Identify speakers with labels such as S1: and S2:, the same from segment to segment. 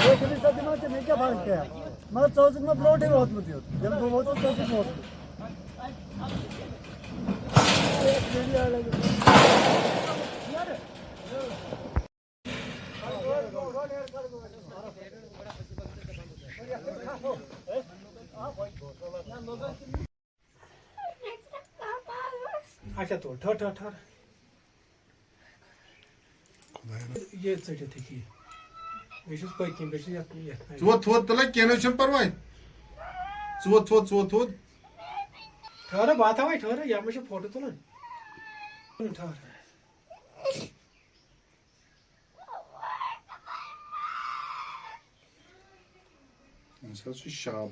S1: क्या फर्क क्या मगर चौक में ब्रोट ही बहुत मुझे जब वो तो चौक बहुत
S2: अच्छा तो ठहर ठहर ठहर ये चढ़े थे कि बेशुस पकन बेशुस
S3: Цвот तला क्या छन परवाय цвот
S2: ठहर बात है ठहर या मुझे फोटो तुलन ठहर
S3: शाप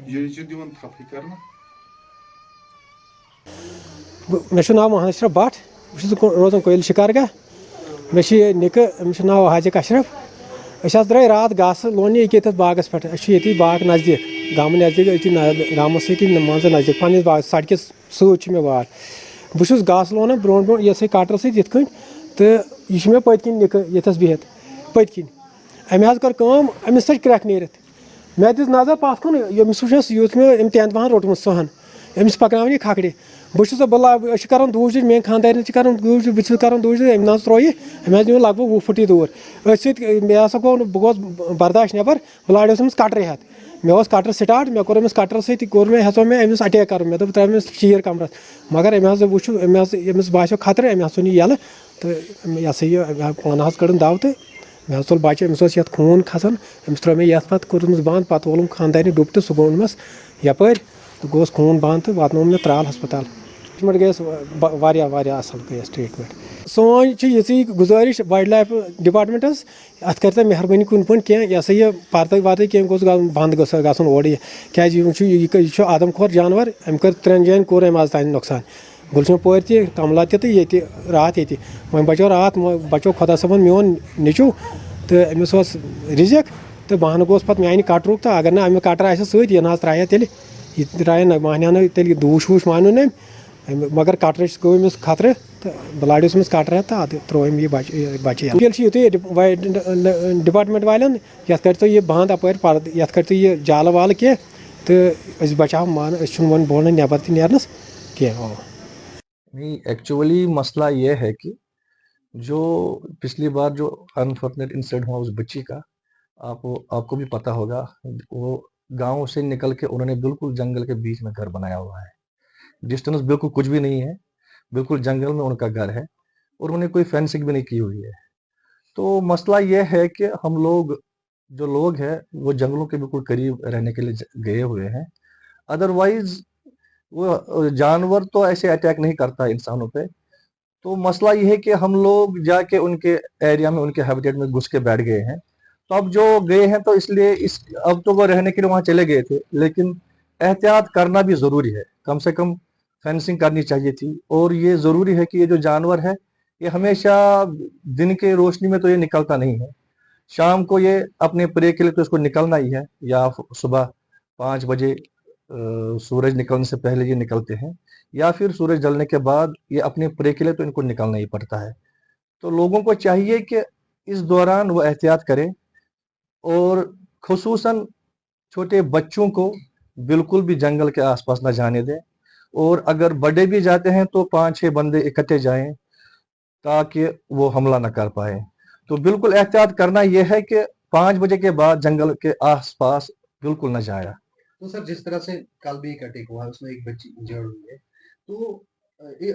S3: ये दिवन थपी करना
S2: मे नाव महाशरफ भट बहुत रोजान कोयल शिकारगाह मे निक नाव हाजिक अशरफ द्राय रात घास लोन ये बागस पे ये बाग नज़दीक गाम नज़दीक गाम मज नज़दीक पन्नस बाग सड़क सत मे वार बहुत घास लोन ब्रो ब्रो ये कटर सत तो यह मे पत्किन निक यथस बिहत पत्किन अमे कर अमिस क्रैक नीरत मे दिस नजर पत कुन यमिस यूथ मे टेंथ पहन रोटमुत सहन अमिस पकन यह खकड़े बहुत कर दूज मे खानदार कर दूज बहुत कर दूज अम ना त्रो अमे नी लग भग 20 फुट दूर मे गो बहुत बर्दाश्त नबर बह लाड़स अमिस कटर हेत मे कटर स्टार्ट मे कोर अमिस कटर सत हेचो मे अमिस अटैक कर मे दोप अमिस चीर कमरस मगर अमे वुच अमिस बासो खतरे अमे थो यल तो यह सा यह पान कड़न दव तो मे तुल बच्चे अमिस खून खसान अमिस त्रो मे ये पे कोर्मस बंद पे ओलम खानदानी डुब तो सह गोनमस यपर तो गोस खून बंद तो वातन मे त्राल हस्पताल ट्रीटमेंट गई असल गई ट्रीटमेंट सोन ये गुजारिश वाइल्ड लाइफ डिपार्टमेंटस अत कर मेहरबानी कुन पे क्या यह सा यह पर्द वर्द क्या गोस बंद गन और क्या यह आदम खोर जानवर अम कर 3 जायन कोर अम आज तान नुकसान गुलशन पोर तमला तो ये रात ये वो बचो रात बचो खुदा सबन मोन निचू तो अमिस रिजक तो बहन गोस पे मानि कटरुक तो अगर ना अमे कटर आ सत यह त्रा तेल यह त्रा मानिया तेल दूश वूश मानो न मगर कटर गो अमिस खतरे तो बह लाड़स अमिस कटर तो अद त्रो यह बच्चे युत डिपार्टमेंट वालन ये कर तो यह बंद अपर पर्द ये कर तो यह जाल वाल कह तो बचाव मान वो बोलना नबर तो नेरनस कह
S4: नहीं एक्चुअली मसला ये है कि जो पिछली बार जो अनफॉर्चुनेट इंसिडेंट हुआ उस बच्ची का आपको भी पता होगा वो गांव से निकल के उन्होंने बिल्कुल जंगल के बीच में घर बनाया हुआ है डिस्टेंस बिल्कुल कुछ भी नहीं है बिल्कुल जंगल में उनका घर है और उन्होंने कोई फेंसिंग भी नहीं की हुई है तो मसला ये है कि हम लोग जो लोग हैं वो जंगलों के बिल्कुल करीब रहने के लिए गए हुए हैं अदरवाइज वो जानवर तो ऐसे अटैक नहीं करता इंसानों पे तो मसला ये है कि हम लोग जाके उनके एरिया में उनके हैबिटेट में घुस के बैठ गए हैं तो अब जो गए हैं तो इसलिए अब तो वो रहने के लिए वहां चले गए थे लेकिन एहतियात करना भी जरूरी है कम से कम फेंसिंग करनी चाहिए थी और ये जरूरी है कि ये जो जानवर है ये हमेशा दिन के रोशनी में तो ये निकलता नहीं है शाम को ये अपने प्रे के लिए तो इसको निकलना ही है या सुबह 5 बजे सूरज निकलने से पहले ये निकलते हैं या फिर सूरज जलने के बाद ये अपने प्रे के लिए तो इनको निकलना ही पड़ता है तो लोगों को चाहिए कि इस दौरान वो एहतियात करें और खुसूसन छोटे बच्चों को बिल्कुल भी जंगल के आसपास ना जाने दें और अगर बड़े भी जाते हैं तो 5-6 बंदे इकट्ठे जाएं ताकि वो हमला ना कर पाए तो बिल्कुल एहतियात करना यह है कि 5 बजे के बाद जंगल के आसपास बिल्कुल न जाए
S5: तो सर जिस तरह से कल भी एक अटैक हुआ उसमें एक बच्ची इंजर्ड हुई है तो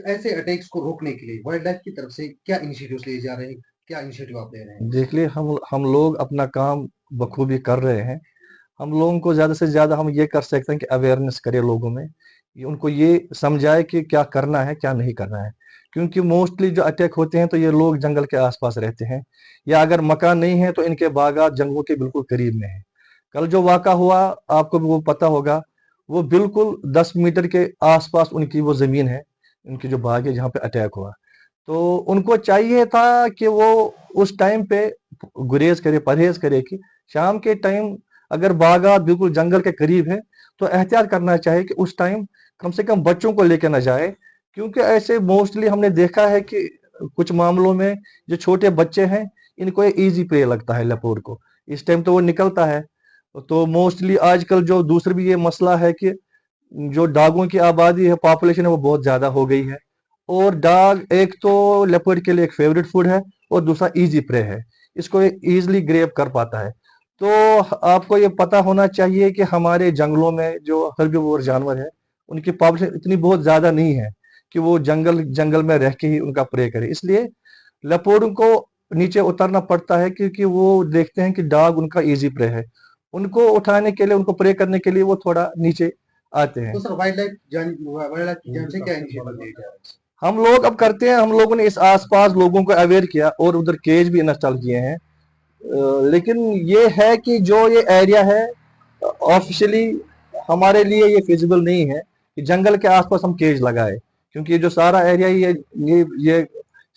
S5: ऐसे अटैक्स को रोकने के लिए वाइल्ड लाइफ की तरफ से क्या इनिशिएटिव्स लिए जा रहे हैं क्या इनिशिएटिव आप ले रहे हैं
S4: देख लिए हम लोग अपना काम बखूबी कर रहे हैं हम लोगों को ज्यादा से ज्यादा हम ये कर सकते हैं कि अवेयरनेस करें लोगों में उनको ये समझाए कि क्या करना है क्या नहीं करना है क्योंकि मोस्टली जो अटैक होते हैं तो ये लोग जंगल के आसपास रहते हैं या अगर मकान नहीं है तो इनके बागात जंगलों के बिल्कुल करीब में है कल जो वाक़ा हुआ आपको भी वो पता होगा वो बिल्कुल 10 मीटर के आसपास उनकी वो जमीन है उनकी जो बाग है जहाँ पे अटैक हुआ तो उनको चाहिए था कि वो उस टाइम पे गुरेज करे परहेज करे कि शाम के टाइम अगर बागात बिल्कुल जंगल के करीब है तो एहतियात करना चाहिए कि उस टाइम कम से कम बच्चों को लेकर ना जाए क्योंकि ऐसे मोस्टली हमने देखा है कि कुछ मामलों में जो छोटे बच्चे हैं इनको ये इजी प्रे लगता है लेपर्ड को, इस टाइम तो वो निकलता है। तो मोस्टली आजकल जो दूसरा भी ये मसला है कि जो डागों की आबादी है, पॉपुलेशन है, वो बहुत ज्यादा हो गई है। और डाग एक तो लेपर्ड के लिए एक फेवरेट फूड है और दूसरा इजी प्रे है, इसको ये इजिली ग्रेब कर पाता है। तो आपको ये पता होना चाहिए कि हमारे जंगलों में जो हर्बीवोर जानवर है उनकी पॉपुलेशन इतनी बहुत ज्यादा नहीं है कि वो जंगल में रह के ही उनका प्रे करे। इसलिए लेपर्ड को नीचे उतरना पड़ता है क्योंकि वो देखते हैं कि डाग उनका इजी प्रे है, उनको उठाने के लिए, उनको प्रे करने के लिए वो थोड़ा नीचे आते हैं।
S5: तो सर वाइल्ड लाइफ की जान से क्या इनिशिएटिव लिए जा रहे हैं?
S4: हम लोग अब करते हैं, हम लोगों ने इस आसपास लोगों को अवेयर किया और उधर केज भी इंस्टॉल किए हैं। लेकिन ये है कि जो ये एरिया है ऑफिशियली हमारे लिए ये फिजिबल नहीं है कि जंगल के आसपास हम केज लगाए, क्योंकि ये जो सारा एरिया ये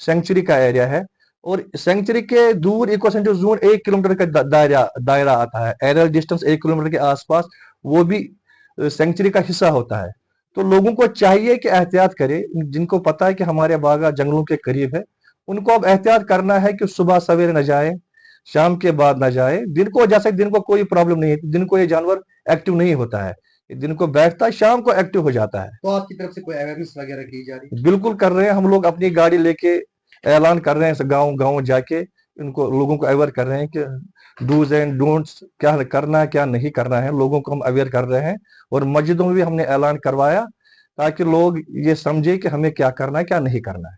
S4: सेंचुरी का एरिया है और सेंचुरी के दूर इको सेंचुरी जोन 1 किलोमीटर का दायरा आता है। एरियल डिस्टेंस 1 किलोमीटर के आसपास वो भी सेंचुरी का हिस्सा होता है। तो लोगों को चाहिए कि एहतियात करें, जिनको पता है कि हमारे बागा जंगलों के करीब है उनको अब एहतियात करना है कि सुबह सवेरे न जाए, शाम के बाद न जाए। दिन को जैसे दिन को कोई प्रॉब्लम नहीं है, दिन को ये जानवर एक्टिव नहीं होता है, दिन को बैठता है, शाम को एक्टिव हो जाता है।
S5: तो आपकी तरफ से कोई अवेयरनेस वगैरह की जा रही है?
S4: बिल्कुल कर रहे हैं, हम लोग अपनी गाड़ी लेके ऐलान कर रहे हैं, गांव गांव जाके इनको लोगों को अवेयर कर रहे हैं कि डूज एंड डोंट्स क्या करना है क्या नहीं करना है, लोगों को हम अवेयर कर रहे हैं। और मस्जिदों में भी हमने ऐलान करवाया ताकि लोग ये समझे कि हमें क्या करना है क्या नहीं करना है।